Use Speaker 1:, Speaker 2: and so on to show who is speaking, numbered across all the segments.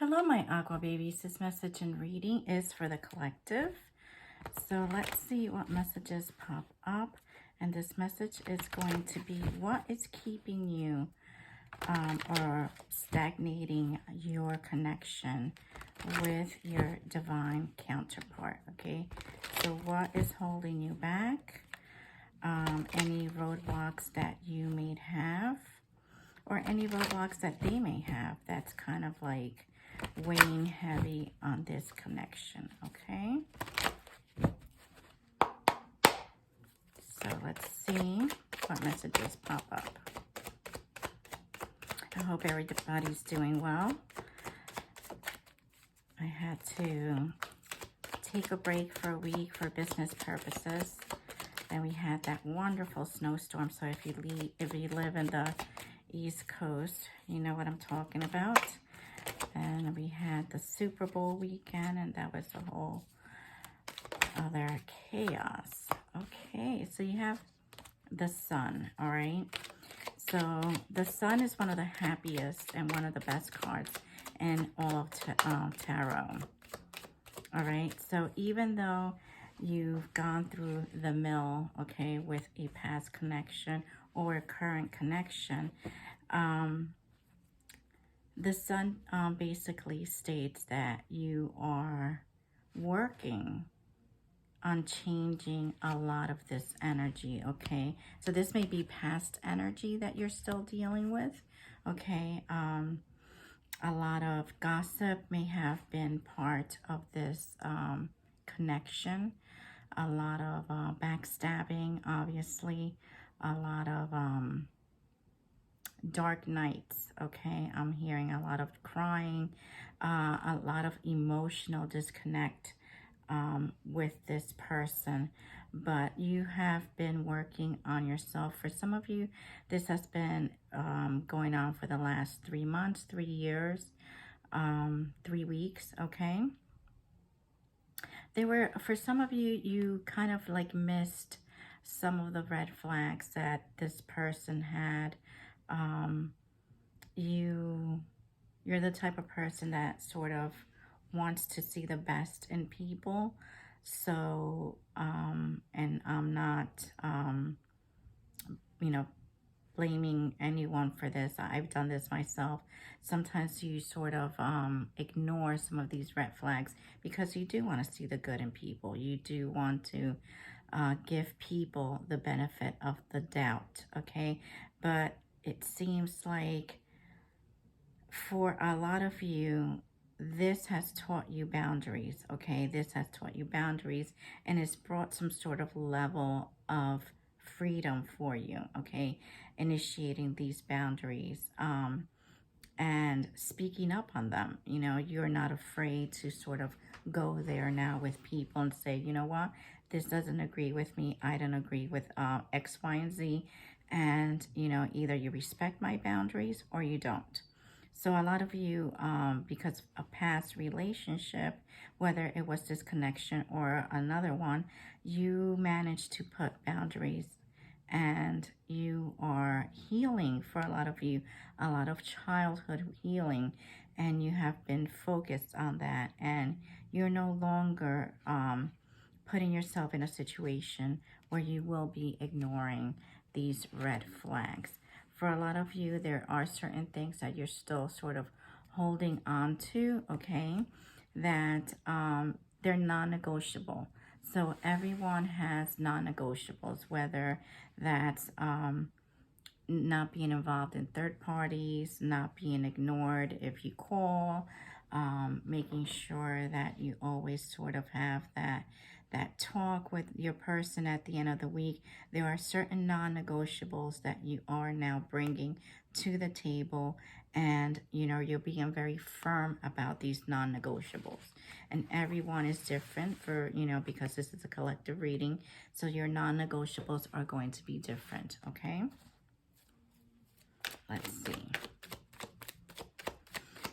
Speaker 1: Hello, my Aqua babies. This message and reading is for the collective. So let's see what messages pop up. And this message is going to be what is keeping you or stagnating your connection with your divine counterpart. Okay, so what is holding you back? Any roadblocks that you may have, or any roadblocks that they may have, that's kind of like weighing heavy on this connection. Okay, so let's see what messages pop up. I hope everybody's doing well. I had to take a break for a week for business purposes, and we had that wonderful snowstorm. So if you live in the East Coast, you know what I'm talking about. And we had the Super Bowl weekend, and that was a whole other chaos. Okay, so you have the Sun, all right? So the Sun is one of the happiest and one of the best cards in all of tarot. All right, so even though you've gone through the mill, okay, with a past connection or a current connection, the Sun basically states that you are working on changing a lot of this energy, okay? So this may be past energy that you're still dealing with, okay? A lot of gossip may have been part of this connection. A lot of backstabbing, obviously. A lot of dark nights, okay? I'm hearing a lot of crying, a lot of emotional disconnect with this person. But you have been working on yourself. For some of you, this has been going on for the last 3 months, 3 years, 3 weeks, okay? For some of you, you kind of like missed some of the red flags that this person had. You're the type of person that sort of wants to see the best in people. So, and I'm not, blaming anyone for this. I've done this myself. Sometimes you sort of ignore some of these red flags because you do want to see the good in people. You do want to give people the benefit of the doubt, okay? But it seems like for a lot of you, this has taught you boundaries, okay? This has taught you boundaries, and it's brought some sort of level of freedom for you, okay? Initiating these boundaries and speaking up on them. You know, you're not afraid to sort of go there now with people and say, you know what, this doesn't agree with me. I don't agree with X, Y, and Z. And, you know, either you respect my boundaries or you don't. So a lot of you, because a past relationship, whether it was this connection or another one, you managed to put boundaries, and you are healing. For a lot of you, a lot of childhood healing, and you have been focused on that, and you're no longer putting yourself in a situation where you will be ignoring these red flags. For a lot of you, there are certain things that you're still sort of holding on to, okay, that they're non-negotiable. So everyone has non-negotiables, whether that's not being involved in third parties, not being ignored if you call, making sure that you always sort of have that talk with your person at the end of the week. There are certain non-negotiables that you are now bringing to the table, and you know, you're being very firm about these non-negotiables. And everyone is different, for you know, because this is a collective reading, so your non-negotiables are going to be different, okay? Let's see.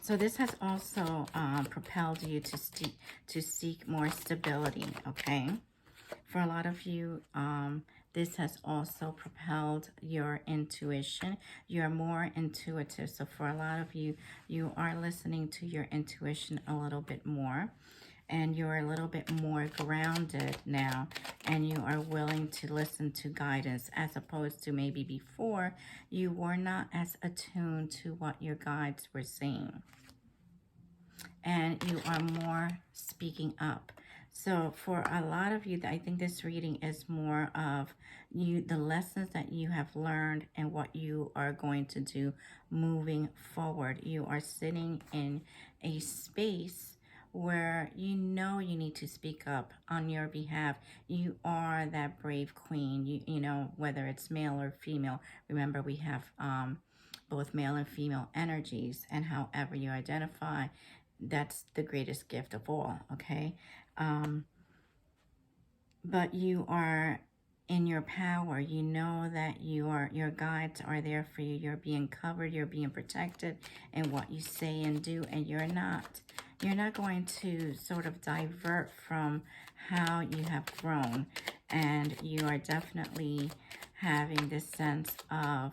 Speaker 1: So this has also propelled you to seek more stability, okay? For a lot of you, this has also propelled your intuition. You're more intuitive. So for a lot of you, you are listening to your intuition a little bit more. And you're a little bit more grounded now, and you are willing to listen to guidance, as opposed to maybe before you were not as attuned to what your guides were saying, and you are more speaking up. So for a lot of you, I think this reading is more of you, the lessons that you have learned and what you are going to do moving forward. You are sitting in a space where you know you need to speak up on your behalf. You are that brave queen, you know, whether it's male or female. Remember, we have both male and female energies, and however you identify, that's the greatest gift of all, okay? But you are in your power. You know that your guides are there for you. You're being covered, you're being protected in what you say and do, and you're not going to sort of divert from how you have grown. And you are definitely having this sense of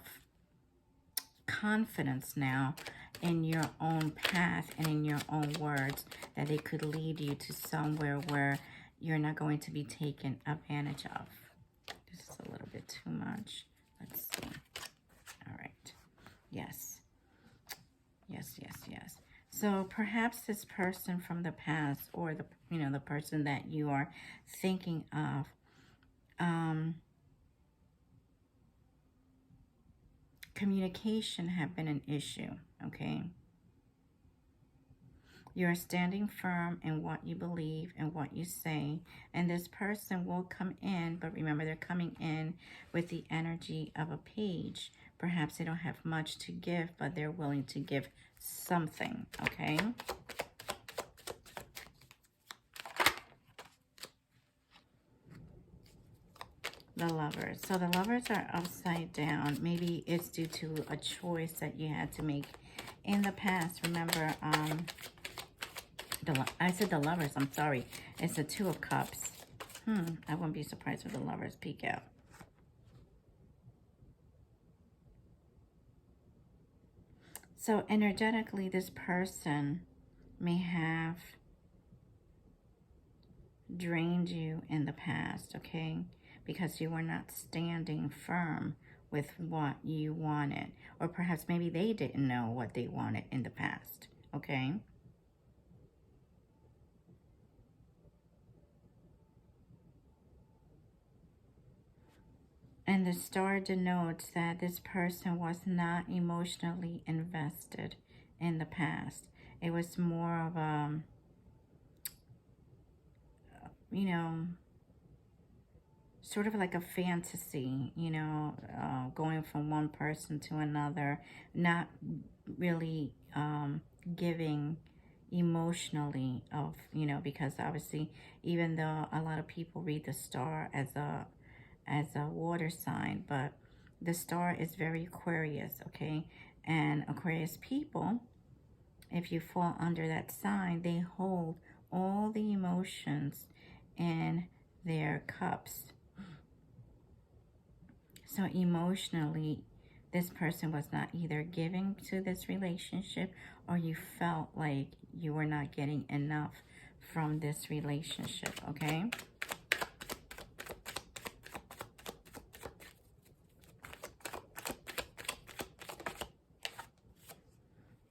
Speaker 1: confidence now in your own path and in your own words, that they could lead you to somewhere where you're not going to be taken advantage of. This is a little bit too much. Let's see. All right. Yes. Yes, yes, yes. So perhaps this person from the past, or the person that you are thinking of, communication have been an issue, okay? You're standing firm in what you believe and what you say, and this person will come in, but remember, they're coming in with the energy of a page. Perhaps they don't have much to give, but they're willing to give something, okay? The Lovers. So the Lovers are upside down. Maybe it's due to a choice that you had to make in the past. Remember, I said the Lovers, I'm sorry. It's the Two of Cups. I wouldn't be surprised if the Lovers peek out. So energetically, this person may have drained you in the past, okay? Because you were not standing firm with what you wanted. Or perhaps maybe they didn't know what they wanted in the past, okay? And the star denotes that this person was not emotionally invested in the past. It was more of a, sort of like a fantasy, going from one person to another, not really giving emotionally of, because obviously, even though a lot of people read the star as a water sign, but the star is very Aquarius, okay? And Aquarius people, if you fall under that sign, they hold all the emotions in their cups. So emotionally, this person was not either giving to this relationship, or you felt like you were not getting enough from this relationship, okay?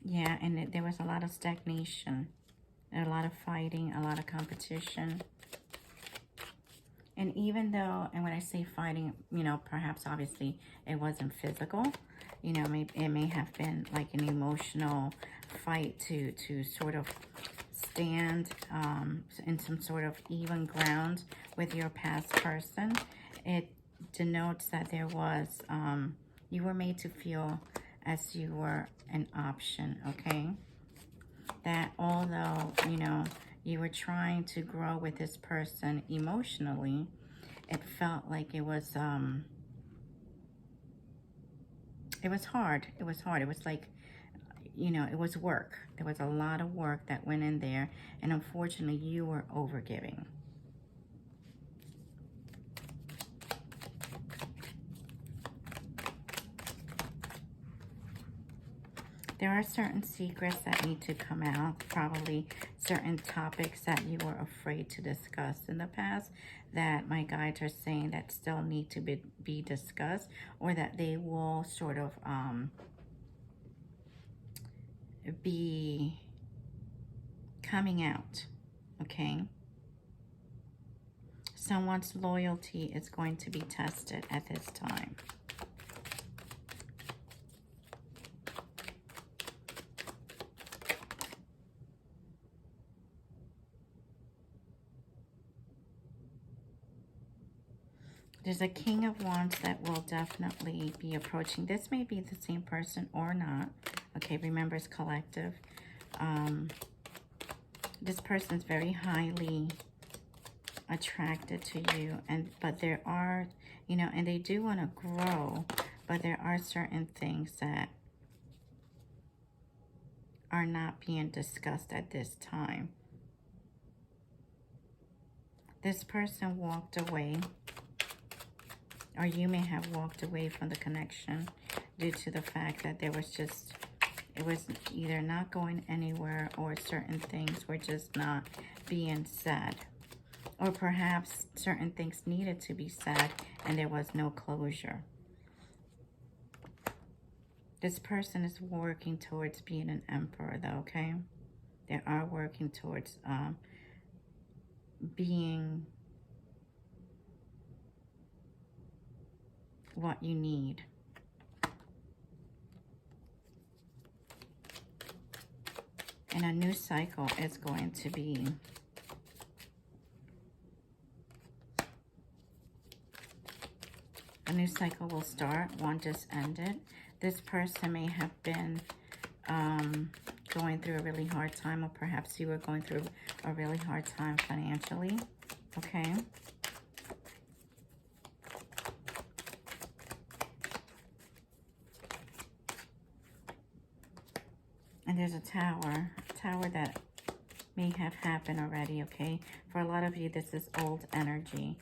Speaker 1: Yeah, and there was a lot of stagnation, a lot of fighting, a lot of competition. And even though, and when I say fighting, perhaps obviously it wasn't physical, it may have been like an emotional fight to sort of stand in some sort of even ground with your past person. It denotes that there was, you were made to feel as you were an option, okay? That although, you were trying to grow with this person emotionally, it felt like it was hard. It was hard. It was like, it was work. There was a lot of work that went in there, and unfortunately, you were overgiving. There are certain secrets that need to come out, probably certain topics that you were afraid to discuss in the past that my guides are saying that still need to be discussed, or that they will sort of be coming out, okay? Someone's loyalty is going to be tested at this time. There's a King of Wands that will definitely be approaching. This may be the same person or not. Okay, remember it's collective. This person's very highly attracted to you, but there are, you know, and they do want to grow, but there are certain things that are not being discussed at this time. This person walked away, or you may have walked away from the connection due to the fact that there was just, it was either not going anywhere, or certain things were just not being said. Or perhaps certain things needed to be said and there was no closure. This person is working towards being an emperor though, okay? They are working towards being what you need. And a new cycle is going to be a new cycle will start. One just ended. This person may have been going through a really hard time, or perhaps you were going through a really hard time financially, okay? And there's a tower that may have happened already, okay? For a lot of you, this is old energy.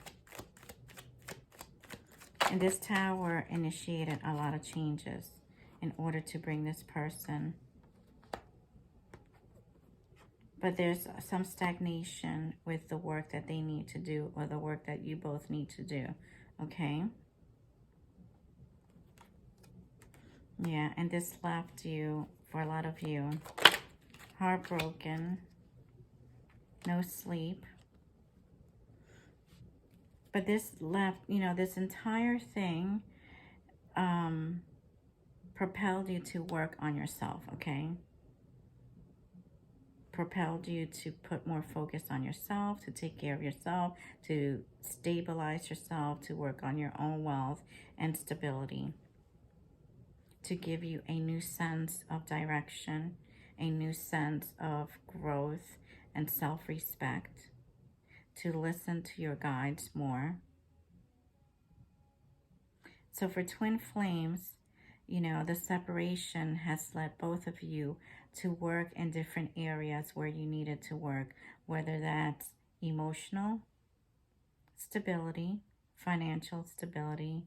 Speaker 1: And this tower initiated a lot of changes in order to bring this person. But there's some stagnation with the work that they need to do, or the work that you both need to do, okay? Yeah, and this left you, for a lot of you, heartbroken, no sleep. But this left, you know, this entire thing propelled you to work on yourself, okay? Propelled you to put more focus on yourself, to take care of yourself, to stabilize yourself, to work on your own wealth and stability, to give you a new sense of direction, a new sense of growth and self-respect, to listen to your guides more. So for twin flames, you know, the separation has led both of you to work in different areas where you needed to work, whether that's emotional stability, financial stability.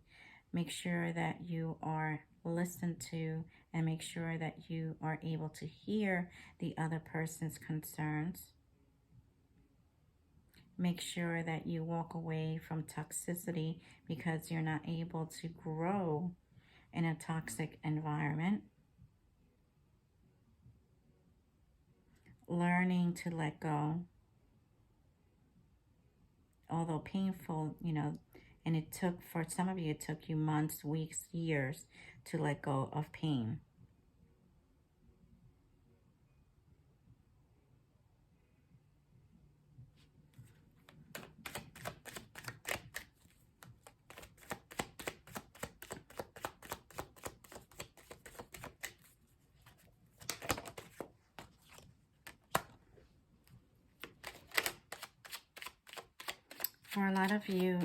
Speaker 1: Make sure that you are listened to, and make sure that you are able to hear the other person's concerns. Make sure that you walk away from toxicity because you're not able to grow in a toxic environment. Learning to let go. Although painful, you know, and it took, for some of you, it took you months, weeks, years to let go of pain. For a lot of you,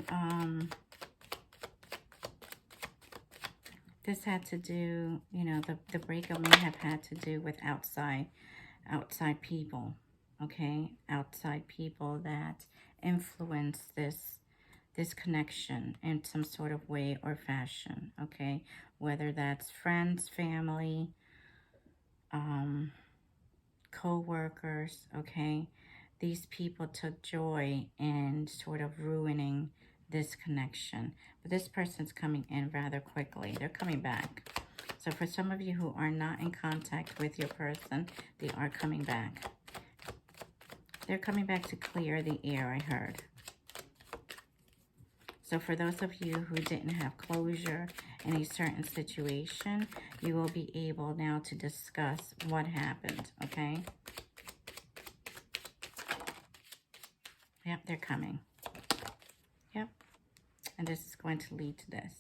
Speaker 1: this had to do, you know, the breakup may have had to do with outside people, okay? Outside people that influence this connection in some sort of way or fashion, okay? Whether that's friends, family, co-workers, okay? These people took joy in sort of ruining this connection. But this person's coming in rather quickly. They're coming back. So for some of you who are not in contact with your person, they are coming back. They're coming back to clear the air, I heard. So for those of you who didn't have closure in a certain situation, you will be able now to discuss what happened, okay? Yep, they're coming. Yep. And this is going to lead to this.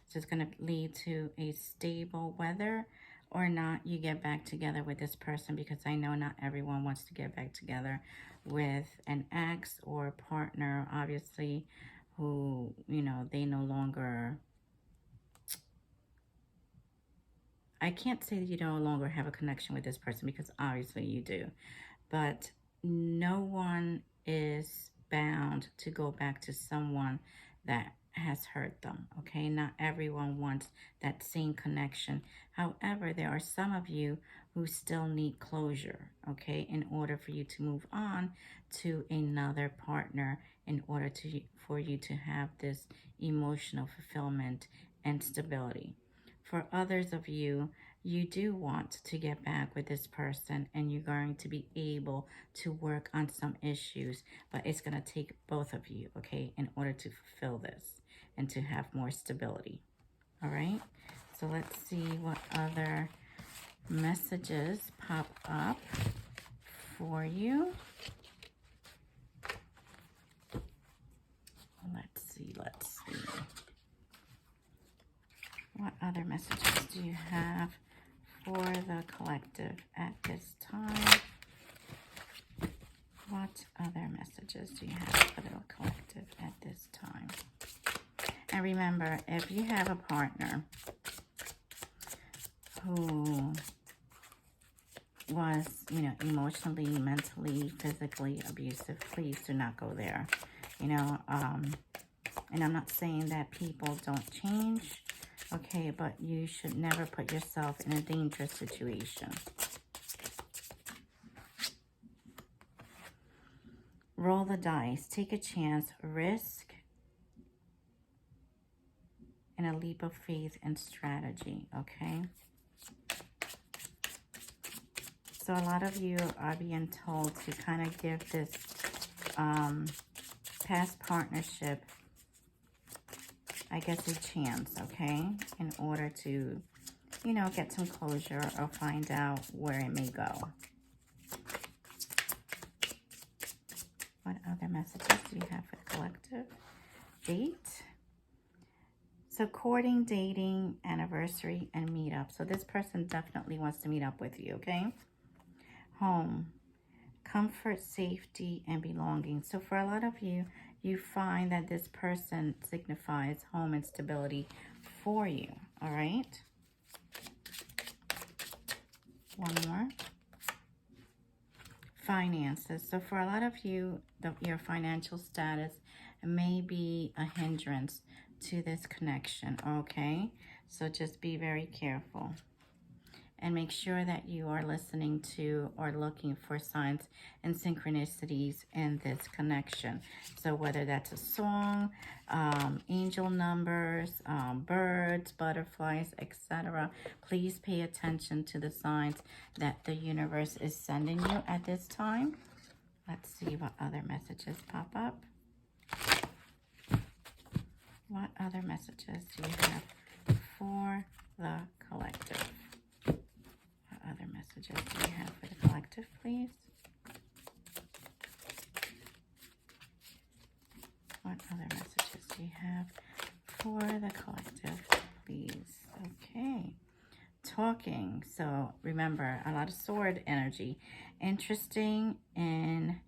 Speaker 1: So it's going to lead to a stable, whether or not you get back together with this person, because I know not everyone wants to get back together with an ex or partner, obviously, who, you know, they no longer... I can't say that you no longer have a connection with this person, because obviously you do. But no one is bound to go back to someone that has hurt them, okay? Not everyone wants that same connection. However, there are some of you who still need closure, okay, in order for you to move on to another partner, in order for you to have this emotional fulfillment and stability. For others of you, you do want to get back with this person, and you're going to be able to work on some issues, but it's going to take both of you, okay, in order to fulfill this and to have more stability. All right, so let's see what other messages pop up for you. Let's see. What other messages do you have for the collective at this time? What other messages do you have for the collective at this time? And remember, if you have a partner who was, you know, emotionally, mentally, physically abusive, please do not go there. You know, and I'm not saying that people don't change, okay, but you should never put yourself in a dangerous situation. Roll the dice, take a chance, risk, and a leap of faith and strategy, okay? So a lot of you are being told to kind of give this past partnership, I guess, a chance, okay? In order to, you know, get some closure or find out where it may go. What other messages do you have for the collective? Date. So courting, dating, anniversary, and meetup. So this person definitely wants to meet up with you, okay? Home. Comfort, safety, and belonging. So for a lot of you, you find that this person signifies home and stability for you, all right? One more. Finances. So for a lot of you, your financial status may be a hindrance to this connection, okay? So just be very careful. And make sure that you are listening to or looking for signs and synchronicities in this connection. So whether that's a song, angel numbers, birds, butterflies, etc. Please pay attention to the signs that the universe is sending you at this time. Let's see what other messages pop up. What other messages do you have for the collective? What other messages do you have for the collective, please? What other messages do you have for the collective, please? Okay. Talking. So remember, a lot of sword energy. Interesting in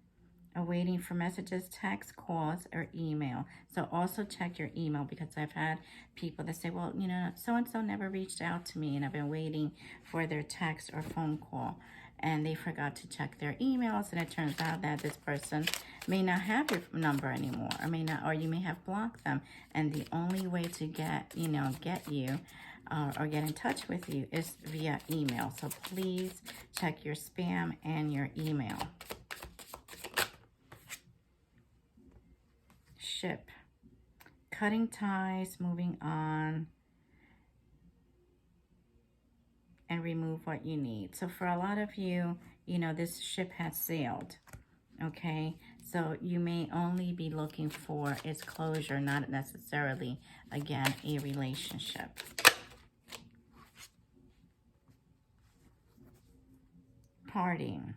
Speaker 1: waiting for messages, text, calls, or email. So also check your email, because I've had people that say, well, you know, so-and-so never reached out to me, and I've been waiting for their text or phone call. and they forgot to check their emails, and it turns out that this person may not have your number anymore, or may not, or you may have blocked them, and the only way to get you or get in touch with you is via email. So please check your spam and your email. Ship. Cutting ties, moving on, and remove what you need. So for a lot of you, this ship has sailed, okay? So you may only be looking for its closure, not necessarily, again, a relationship. Partying.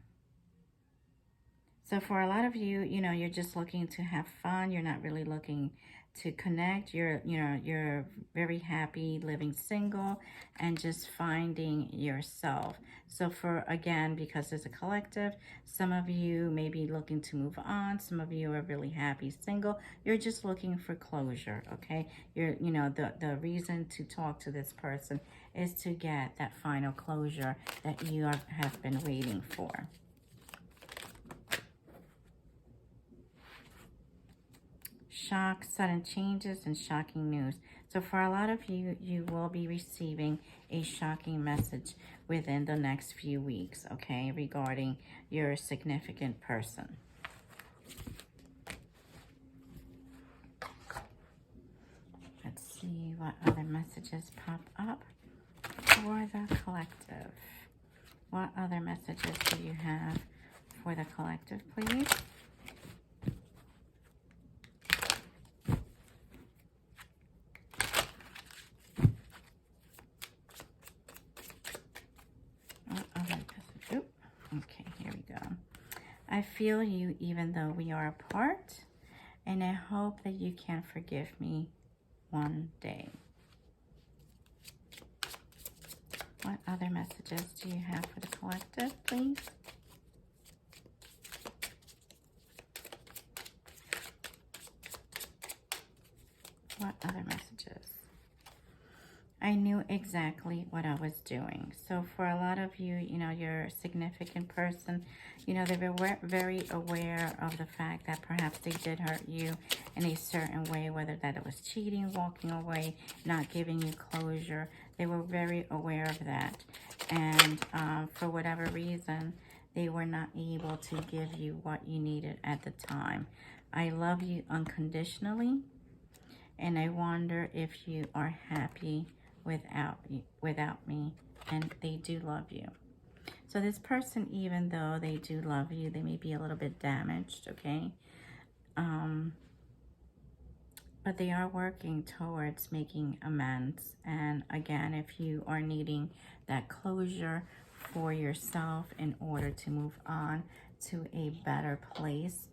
Speaker 1: So for a lot of you, you're just looking to have fun. You're not really looking to connect. You're very happy living single and just finding yourself. So again, because it's a collective, some of you may be looking to move on. Some of you are really happy single. You're just looking for closure, okay? The reason to talk to this person is to get that final closure that you have been waiting for. Shock, sudden changes, and shocking news. So for a lot of you, you will be receiving a shocking message within the next few weeks, okay, regarding your significant person. Let's see what other messages pop up for the collective. What other messages do you have for the collective, please? Okay, here we go. I feel you even though we are apart, and I hope that you can forgive me one day. What other messages do you have for the collective, please? What other messages? I knew exactly what I was doing. So for a lot of you, your significant person, they were very aware of the fact that perhaps they did hurt you in a certain way, whether that it was cheating, walking away, not giving you closure. They were very aware of that. And for whatever reason, they were not able to give you what you needed at the time. I love you unconditionally, and I wonder if you are happy without me, and they do love you. So this person, even though they do love you, they may be a little bit damaged, okay? But they are working towards making amends. And again, if you are needing that closure for yourself in order to move on to a better place,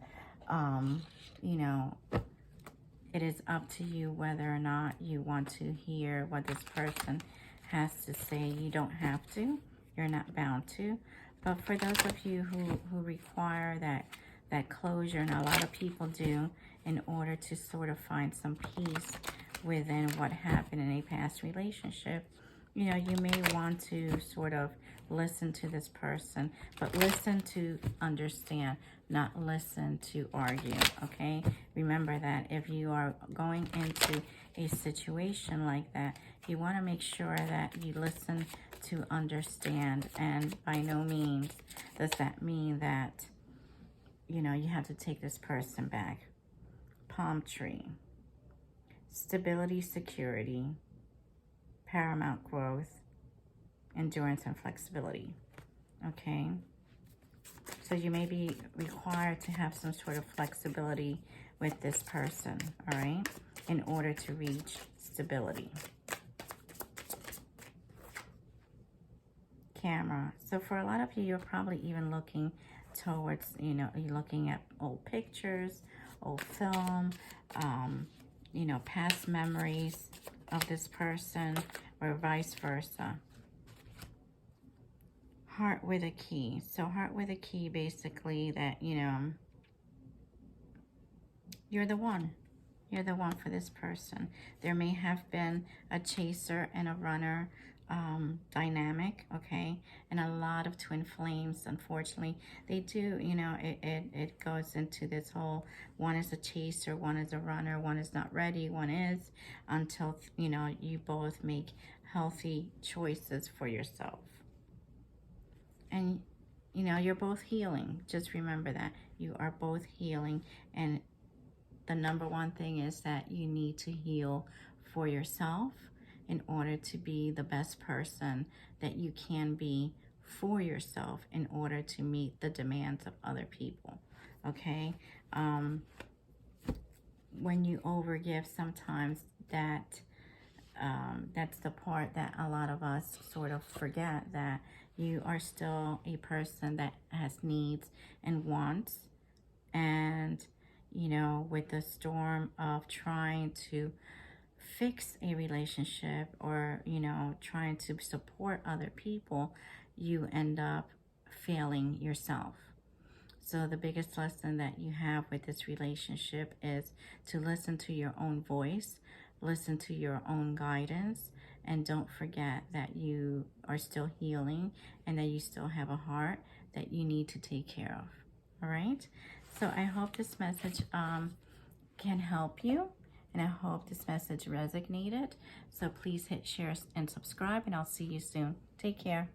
Speaker 1: it is up to you whether or not you want to hear what this person has to say. You don't have to. You're not bound to. But for those of you who require that closure, and a lot of people do, in order to sort of find some peace within what happened in a past relationship, you may want to sort of listen to this person, but listen to understand, not listen to argue, okay? Remember that if you are going into a situation like that, you want to make sure that you listen to understand, and by no means does that mean that, you have to take this person back. Palm tree. Stability, security, paramount growth, endurance, and flexibility, okay? So you may be required to have some sort of flexibility with this person, all right, in order to reach stability. Camera. So for a lot of you, you're probably even looking towards, you're looking at old pictures, old film, past memories of this person, or vice versa. Heart with a key. So heart with a key, basically that, you're the one. You're the one for this person. There may have been a chaser and a runner dynamic, okay? And a lot of twin flames, unfortunately, they do, it goes into this whole, one is a chaser, one is a runner, one is not ready, one is, until, you both make healthy choices for yourself. And, you're both healing. Just remember that. You are both healing. And the number one thing is that you need to heal for yourself in order to be the best person that you can be for yourself in order to meet the demands of other people. Okay? When you overgive, sometimes that's the part that a lot of us sort of forget, that you are still a person that has needs and wants. And, with the storm of trying to fix a relationship, or, trying to support other people, you end up failing yourself. So the biggest lesson that you have with this relationship is to listen to your own voice, listen to your own guidance, and don't forget that you are still healing and that you still have a heart that you need to take care of. All right? So I hope this message can help you, and I hope this message resonated. So please hit share and subscribe, and I'll see you soon. Take care.